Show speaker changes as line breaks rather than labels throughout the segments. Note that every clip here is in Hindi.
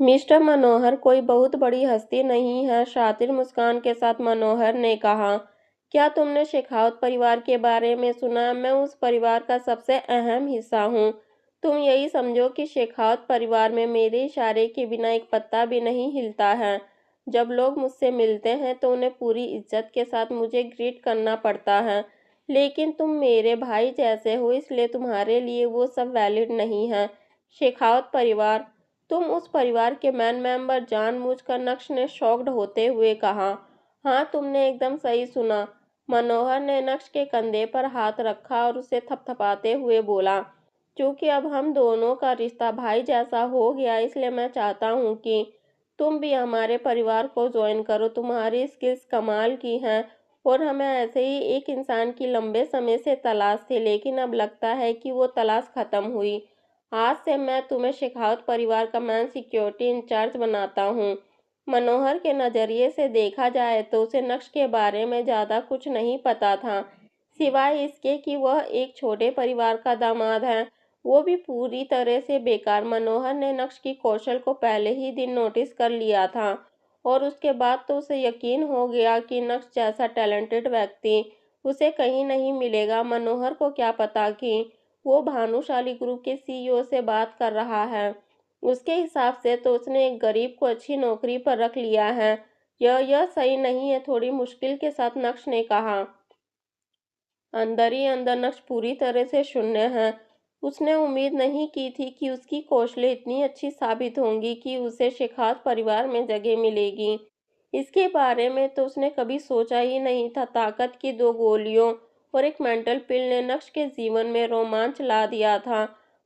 मिस्टर मनोहर कोई बहुत बड़ी हस्ती नहीं है, शातिर मुस्कान के साथ मनोहर ने कहा। क्या तुमने शेखावत परिवार के बारे में सुना? मैं उस परिवार का सबसे अहम हिस्सा हूँ। तुम यही समझो कि शेखावत परिवार में मेरे इशारे के बिना एक पत्ता भी नहीं हिलता है। जब लोग मुझसे मिलते हैं तो उन्हें पूरी इज्जत के साथ मुझे ग्रीट करना पड़ता है। लेकिन तुम मेरे भाई जैसे हो, इसलिए तुम्हारे लिए वो सब वैलिड नहीं है। शेखावत परिवार, तुम उस परिवार के मेन मेंबर जानबूझकर, नक्श ने शॉक्ड होते हुए कहा। हाँ, तुमने एकदम सही सुना। मनोहर ने नक्श के कंधे पर हाथ रखा और उसे थपथपाते हुए बोला। क्योंकि अब हम दोनों का रिश्ता भाई जैसा हो गया, इसलिए मैं चाहता हूँ कि तुम भी हमारे परिवार को ज्वाइन करो। तुम्हारी स्किल्स कमाल की हैं और हमें ऐसे ही एक इंसान की लंबे समय से तलाश थी, लेकिन अब लगता है कि वो तलाश खत्म हुई। आज से मैं तुम्हें शेखावत परिवार का मैन सिक्योरिटी इंचार्ज बनाता हूँ। मनोहर के नज़रिए से देखा जाए तो उसे नक्श के बारे में ज़्यादा कुछ नहीं पता था, सिवाय इसके कि वह एक छोटे परिवार का दामाद है, वो भी पूरी तरह से बेकार। मनोहर ने नक्श की कौशल को पहले ही दिन नोटिस कर लिया था और उसके बाद तो उसे यकीन हो गया कि नक्श जैसा टैलेंटेड व्यक्ति उसे कहीं नहीं मिलेगा। मनोहर को क्या पता कि वो भानुशाली ग्रुप के सीईओ से बात कर रहा है। उसके हिसाब से तो उसने एक गरीब को अच्छी नौकरी पर रख लिया है। यह सही नहीं है, थोड़ी मुश्किल के साथ नक्श ने कहा। अंदर ही अंदर नक्श पूरी तरह से शून्य है। उसने उम्मीद नहीं की थी कि उसकी कौशलें इतनी अच्छी साबित होंगी कि उसे शेखावत परिवार में जगह मिलेगी। इसके बारे में तो उसने कभी सोचा ही नहीं था। ताकत की 2 गोलियों और एक मेंटल पिल ने नक्श के जीवन में रोमांच ला दिया था।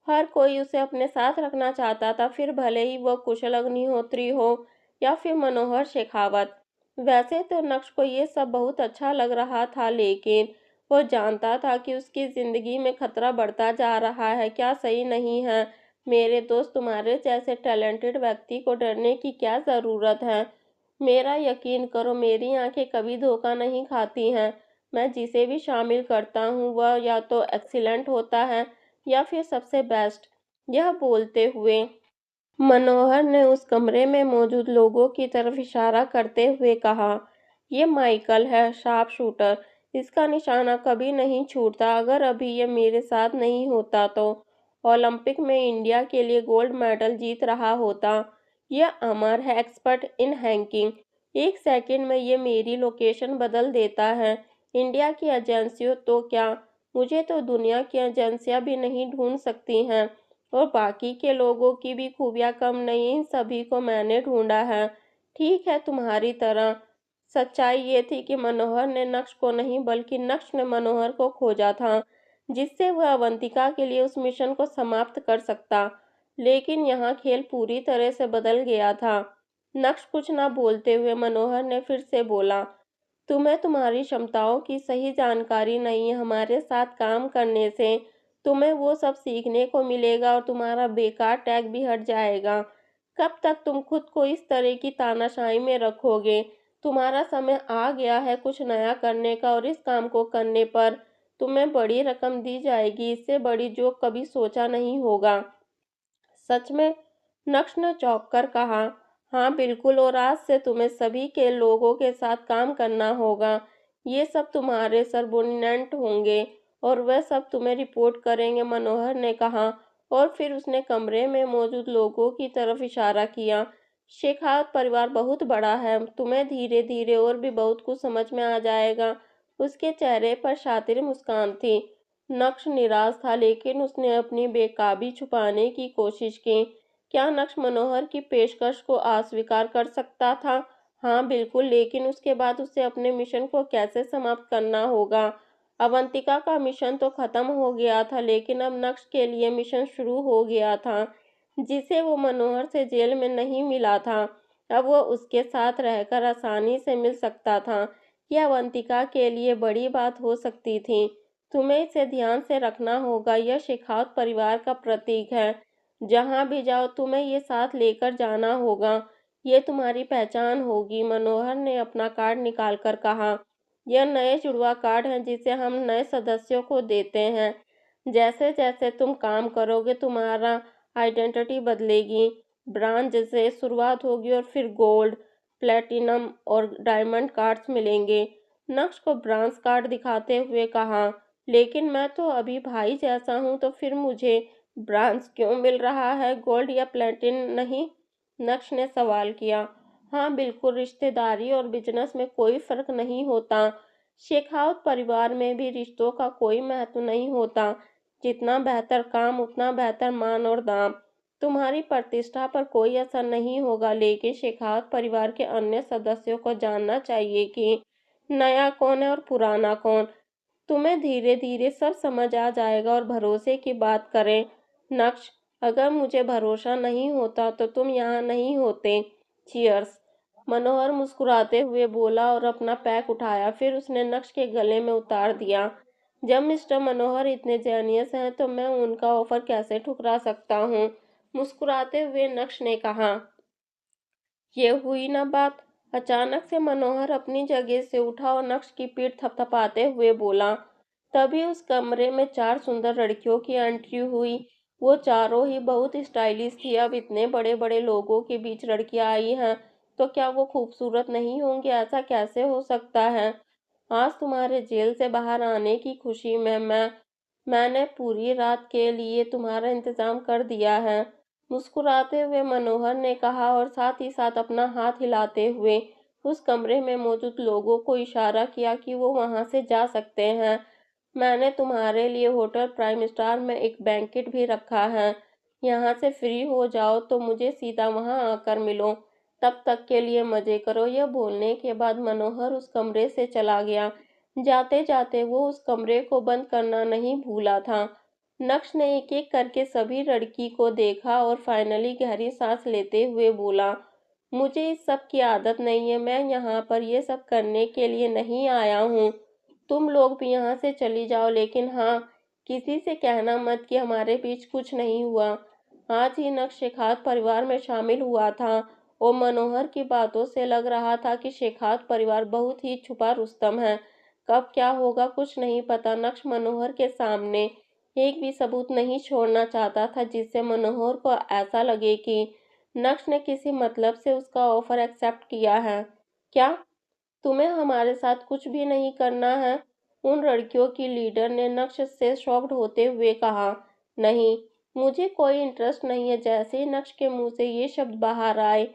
हर कोई उसे अपने साथ रखना चाहता था, फिर भले ही वह कुशल अग्निहोत्री हो या फिर मनोहर शेखावत। वैसे तो नक्श को ये सब बहुत अच्छा लग रहा था, लेकिन वो जानता था कि उसकी जिंदगी में खतरा बढ़ता जा रहा है। क्या सही नहीं है मेरे दोस्त? तुम्हारे जैसे टैलेंटेड व्यक्ति को डरने की क्या ज़रूरत है? मेरा यकीन करो, मेरी आंखें कभी धोखा नहीं खाती हैं। मैं जिसे भी शामिल करता हूँ वह या तो एक्सीलेंट होता है या फिर सबसे बेस्ट। यह बोलते हुए मनोहर ने उस कमरे में मौजूद लोगों की तरफ इशारा करते हुए कहा। ये माइकल है, शार्प शूटर। इसका निशाना कभी नहीं छूटता। अगर अभी ये मेरे साथ नहीं होता तो ओलंपिक में इंडिया के लिए गोल्ड मेडल जीत रहा होता। यह अमर है, एक्सपर्ट इन हैकिंग। एक सेकंड में ये मेरी लोकेशन बदल देता है। इंडिया की एजेंसियों तो क्या, मुझे तो दुनिया की एजेंसियां भी नहीं ढूंढ सकती हैं। और बाकी के लोगों की भी खूबियाँ कम नहीं, इन सभी को मैंने ढूंढा है, ठीक है, तुम्हारी तरह। सच्चाई ये थी कि मनोहर ने नक्श को नहीं बल्कि नक्श ने मनोहर को खोजा था, जिससे वह अवंतिका के लिए उस मिशन को समाप्त कर सकता। लेकिन यहाँ खेल पूरी तरह से बदल गया था। नक्श कुछ न बोलते हुए मनोहर ने फिर से बोला। तुम्हें तुम्हारी क्षमताओं की सही जानकारी नहीं है। हमारे साथ काम करने से तुम्हें वो सब सीखने को मिलेगा और तुम्हारा बेकार टैग भी हट जाएगा। कब तक तुम खुद को इस तरह की तानाशाही में रखोगे? तुम्हारा समय आ गया है कुछ नया करने का, और इस काम को करने पर तुम्हें बड़ी रकम दी जाएगी, इससे बड़ी जो कभी सोचा नहीं होगा। सच में? नक्श ने चौंक कर कहा। हाँ बिल्कुल, और आज से तुम्हें सभी के लोगों के साथ काम करना होगा। ये सब तुम्हारे सबोर्डिनेट होंगे और वह सब तुम्हें रिपोर्ट करेंगे, मनोहर ने कहा। और फिर उसने कमरे में मौजूद लोगों की तरफ इशारा किया। शेखावत परिवार बहुत बड़ा है, तुम्हें धीरे धीरे और भी बहुत कुछ समझ में आ जाएगा। उसके चेहरे पर शातिर मुस्कान थी। नक्श निराश था, लेकिन उसने अपनी बेकाबी छुपाने की कोशिश की। क्या नक्श मनोहर की पेशकश को अस्वीकार कर सकता था? हाँ बिल्कुल, लेकिन उसके बाद उसे अपने मिशन को कैसे समाप्त करना होगा? अवंतिका का मिशन तो खत्म हो गया था, लेकिन अब नक्श के लिए मिशन शुरू हो गया था, जिसे वो मनोहर से जेल में नहीं मिला था। अब वो उसके साथ रहकर आसानी से मिल सकता था। यह अवंतिका के लिए बड़ी बात हो सकती थी। तुम्हें इसे ध्यान से रखना होगा, यह शेखावत परिवार का प्रतीक है। जहाँ भी जाओ तुम्हें ये साथ लेकर जाना होगा। ये तुम्हारी पहचान होगी। मनोहर ने अपना कार्ड निकालकर कहा। यह नए जुड़वा कार्ड है जिसे हम नए सदस्यों को देते हैं। जैसे जैसे तुम काम करोगे तुम्हारा आइडेंटिटी बदलेगी। ब्रांज से शुरुआत होगी और फिर गोल्ड, प्लेटिनम और डायमंड कार्ड्स मिलेंगे। नक्श को ब्रॉन्ज कार्ड दिखाते हुए कहा, लेकिन मैं तो अभी भाई जैसा हूँ, तो फिर मुझे ब्रॉन्ज क्यों मिल रहा है, गोल्ड या प्लेटिन नहीं? नक्श ने सवाल किया। हाँ बिल्कुल, रिश्तेदारी और बिजनेस में कोई फर्क नहीं होता। शेखावत परिवार में भी रिश्तों का कोई महत्व नहीं होता। जितना बेहतर काम उतना बेहतर मान और दाम। तुम्हारी प्रतिष्ठा पर कोई असर नहीं होगा, लेकिन शेखावत परिवार के अन्य सदस्यों को जानना चाहिए कि नया कौन है और पुराना कौन। तुम्हें धीरे धीरे सब समझ आ जाएगा। और भरोसे की बात करें नक्श, अगर मुझे भरोसा नहीं होता तो तुम यहाँ नहीं होते। चीयर्स। मनोहर मुस्कुराते हुए बोला और अपना पैक उठाया, फिर उसने नक्श के गले में उतार दिया। जब मिस्टर मनोहर इतने जेनियस हैं तो मैं उनका ऑफर कैसे ठुकरा सकता हूँ? मुस्कुराते हुए नक्श ने कहा। ये हुई ना बात। अचानक से मनोहर अपनी जगह से उठा और नक्श की पीठ थपथपाते हुए बोला। तभी उस कमरे में 4 सुंदर लड़कियों की एंट्री हुई। वो चारों ही बहुत स्टाइलिश थी। अब इतने बड़े बड़े लोगों के बीच लड़कियां आई हैं, तो क्या वो खूबसूरत नहीं होंगी? ऐसा कैसे हो सकता है? आज तुम्हारे जेल से बाहर आने की खुशी में मैंने पूरी रात के लिए तुम्हारा इंतजाम कर दिया है। मुस्कुराते हुए मनोहर ने कहा और साथ ही साथ अपना हाथ हिलाते हुए उस कमरे में मौजूद लोगों को इशारा किया कि वो वहां से जा सकते हैं। मैंने तुम्हारे लिए होटल प्राइम स्टार में एक बैंकेट भी रखा है। यहाँ से फ्री हो जाओ तो मुझे सीधा वहां आकर मिलो। तब तक के लिए मजे करो। यह बोलने के बाद मनोहर उस कमरे से चला गया। जाते जाते वो उस कमरे को बंद करना नहीं भूला था। नक्श ने एक एक करके सभी लड़की को देखा और फाइनली गहरी सांस लेते हुए बोला, मुझे इस सब की आदत नहीं है। मैं यहाँ पर ये सब करने के लिए नहीं आया हूँ। तुम लोग भी यहाँ से चली जाओ, लेकिन हाँ, किसी से कहना मत कि हमारे बीच कुछ नहीं हुआ। आज ही नक्श शेखावत परिवार में शामिल हुआ था और मनोहर की बातों से लग रहा था कि शेखावत परिवार बहुत ही छुपा रुस्तम है। कब क्या होगा कुछ नहीं पता। नक्श मनोहर के सामने एक भी सबूत नहीं छोड़ना चाहता था जिससे मनोहर को ऐसा लगे कि नक्श ने किसी मतलब से उसका ऑफर एक्सेप्ट किया है। क्या तुम्हें हमारे साथ कुछ भी नहीं करना है? उन लड़कियों की लीडर ने नक्श से शॉक्ड होते हुए कहा। नहीं, मुझे कोई इंटरेस्ट नहीं है। जैसे ही नक्श के मुंह से ये शब्द बाहर आए,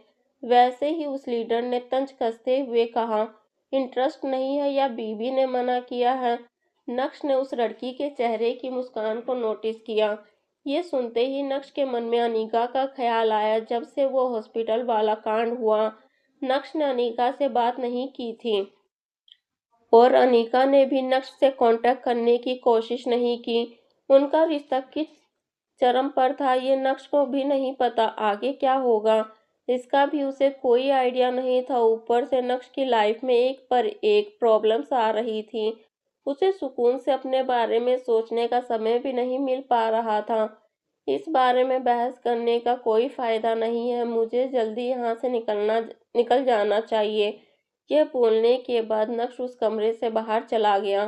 वैसे ही उस लीडर ने तंज कसते हुए कहा, इंटरेस्ट नहीं है या बीबी ने मना किया है? नक्श ने उस लड़की के चेहरे की मुस्कान को नोटिस किया। ये सुनते ही नक्श के मन में अनीका का ख्याल आया। जब से वो हॉस्पिटल वाला कांड हुआ, नक्श ने अनीका से बात नहीं की थी और अनीका ने भी नक्श से कांटेक्ट करने की कोशिश नहीं की। उनका रिश्ता किस चरम पर था ये नक्श को भी नहीं पता। आगे क्या होगा इसका भी उसे कोई आइडिया नहीं था। ऊपर से नक्श की लाइफ में एक पर एक प्रॉब्लम्स आ रही थी। उसे सुकून से अपने बारे में सोचने का समय भी नहीं मिल पा रहा था। इस बारे में बहस करने का कोई फायदा नहीं है। मुझे जल्दी यहाँ से निकल जाना चाहिए। यह बोलने के बाद नक्श उस कमरे से बाहर चला गया।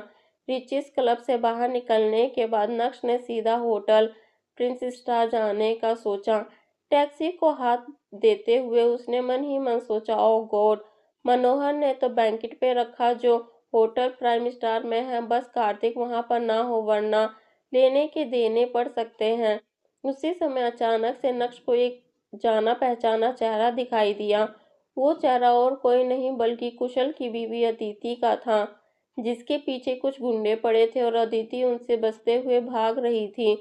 रिचिस क्लब से बाहर निकलने के बाद नक्श ने सीधा होटल प्रिंस स्टार जाने का सोचा। टैक्सी को हाथ देते हुए उसने मन ही मन सोचा, ओह गॉड, मनोहर ने तो बैंकेट पे रखा जो होटल प्राइम स्टार में है। बस कार्तिक वहां पर ना हो, वरना लेने के देने पड़ सकते हैं। उसी समय अचानक से नक्श को एक जाना पहचाना चेहरा दिखाई दिया। वो चेहरा और कोई नहीं बल्कि कुशल की बीवी अदिति का था, जिसके पीछे कुछ गुंडे पड़े थे और अदिति उनसे बचते हुए भाग रही थी।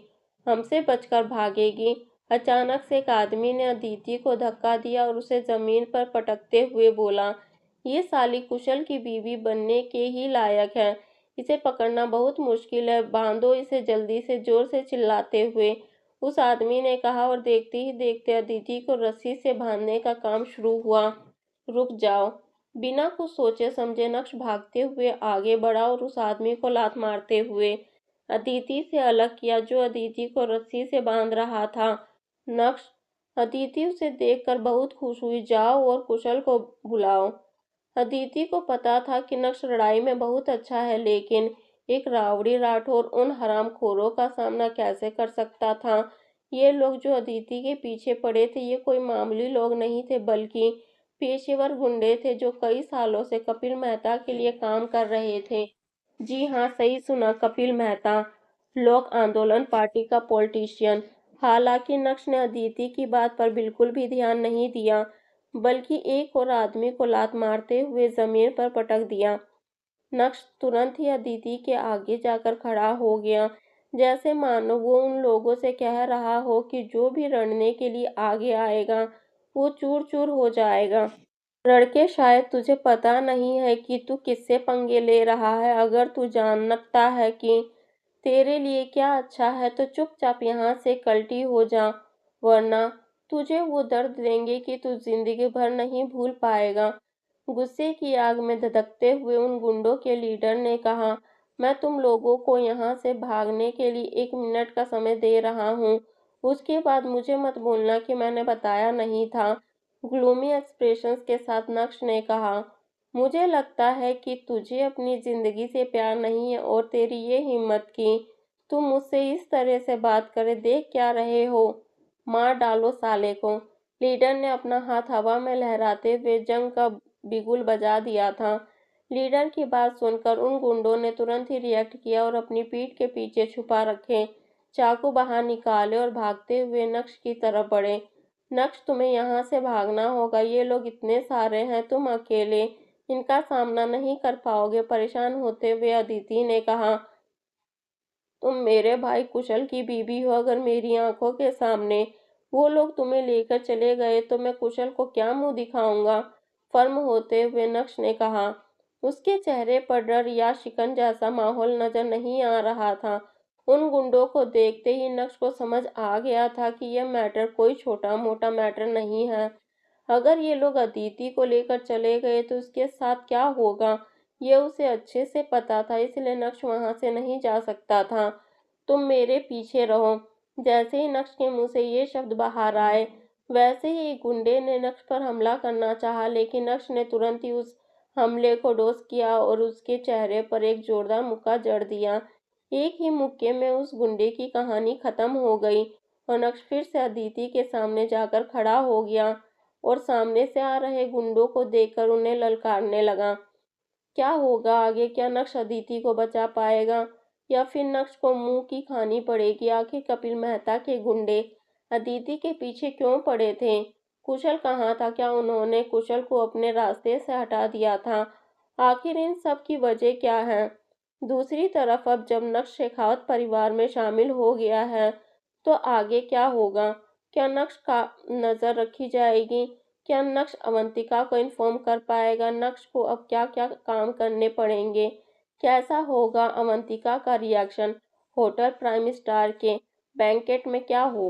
हमसे बचकर भागेगी? अचानक से एक आदमी ने अदिति को धक्का दिया और उसे जमीन पर पटकते हुए बोला, ये साली कुशल की बीवी बनने के ही लायक है। इसे पकड़ना बहुत मुश्किल है। बांधो इसे जल्दी से, जोर से चिल्लाते हुए उस आदमी ने कहा और देखते ही देखते अदिति को रस्सी से बांधने का काम शुरू हुआ। रुक जाओ। बिना कुछ सोचे समझे नक्श भागते हुए आगे बढ़ा और उस आदमी को लात मारते हुए अदिति से अलग किया जो अदिति को रस्सी से बांध रहा था। नक्श। अदिति उसे देखकर बहुत खुश हुई। जाओ और कुशल को बुलाओ। अदिति को पता था कि नक्श लड़ाई में बहुत अच्छा है, लेकिन एक रावड़ी राठौर उन हरामखोरों का सामना कैसे कर सकता था? ये लोग जो अदिति के पीछे पड़े थे ये कोई मामूली लोग नहीं थे, बल्कि पेशेवर गुंडे थे जो कई सालों से कपिल मेहता के लिए काम कर रहे थे। जी हाँ, सही सुना, कपिल मेहता, लोक आंदोलन पार्टी का पॉलिटिशियन। हालांकि नक्श ने अदिति की बात पर बिल्कुल भी ध्यान नहीं दिया, बल्कि एक और आदमी को लात मारते हुए जमीन पर पटक दिया। नक्श तुरंत ही अदिति के आगे जाकर खड़ा हो गया, जैसे मानो वो उन लोगों से कह रहा हो कि जो भी लड़ने के लिए आगे आएगा वो चूर चूर हो जाएगा। लड़के, शायद तुझे पता नहीं है कि तू किससे पंगे ले रहा है। अगर तू जानता है कि तेरे लिए क्या अच्छा है तो चुपचाप यहाँ से कल्टी हो जा, वरना तुझे वो दर्द देंगे कि तू जिंदगी भर नहीं भूल पाएगा। गुस्से की आग में धधकते हुए उन गुंडों के लीडर ने कहा, मैं तुम लोगों को यहाँ से भागने के लिए 1 मिनट का समय दे रहा हूँ, उसके बाद मुझे मत बोलना कि मैंने बताया नहीं था। ग्लूमी एक्सप्रेशंस के साथ नक्श ने कहा, मुझे लगता है कि तुझे अपनी जिंदगी से प्यार नहीं है और तेरी ये हिम्मत कि तुम मुझसे इस तरह से बात करे, देख क्या रहे हो, मार डालो साले को। लीडर ने अपना हाथ हवा में लहराते हुए जंग का बिगुल बजा दिया था। लीडर की बात सुनकर उन गुंडों ने तुरंत ही रिएक्ट किया और अपनी पीठ के पीछे छुपा रखे चाकू बाहर निकाले और भागते हुए नक्श की तरफ बढ़े। नक्श, तुम्हें यहाँ से भागना होगा, ये लोग इतने सारे हैं, तुम अकेले इनका सामना नहीं कर पाओगे। परेशान होते हुए अदिति ने कहा, तुम मेरे भाई कुशल की बीवी हो, अगर मेरी आंखों के सामने वो लोग तुम्हें लेकर चले गए तो मैं कुशल को क्या मुंह दिखाऊंगा। फर्म होते हुए नक्श ने कहा। उसके चेहरे पर डर या शिकन जैसा माहौल नजर नहीं आ रहा था। उन गुंडों को देखते ही नक्श को समझ आ गया था कि यह मैटर कोई छोटा मोटा मैटर नहीं है। अगर ये लोग अदिति को लेकर चले गए तो उसके साथ क्या होगा, ये उसे अच्छे से पता था, इसलिए नक्श वहां से नहीं जा सकता था। तुम मेरे पीछे रहो। जैसे ही नक्श के मुंह से ये शब्द बाहर आए, वैसे ही गुंडे ने नक्श पर हमला करना चाहा, लेकिन नक्श ने तुरंत ही उस हमले को डॉस किया और उसके चेहरे पर एक जोरदार मुक्का जड़ दिया। एक ही मुक्के में उस गुंडे की कहानी खत्म हो गई और नक्श फिर से अदिति के सामने जाकर खड़ा हो गया और सामने से आ रहे गुंडों को देखकर उन्हें ललकारने लगा। क्या होगा आगे? क्या नक्श अदिति को बचा पाएगा या फिर नक्श को मुंह की खानी पड़ेगी? आखिर कपिल मेहता के गुंडे अदिति के पीछे क्यों पड़े थे? कुशल कहाँ था? क्या उन्होंने कुशल को अपने रास्ते से हटा दिया था? आखिर इन सब की वजह क्या है? दूसरी तरफ अब जब नक्श शेखावत परिवार में शामिल हो गया है तो आगे क्या होगा? क्या नक्श का नजर रखी जाएगी? क्या नक्श अवंतिका को इन्फॉर्म कर पाएगा? नक्श को अब क्या क्या काम करने पड़ेंगे? कैसा होगा अवंतिका का रिएक्शन? होटल प्राइम स्टार के बैंकेट में क्या होगा?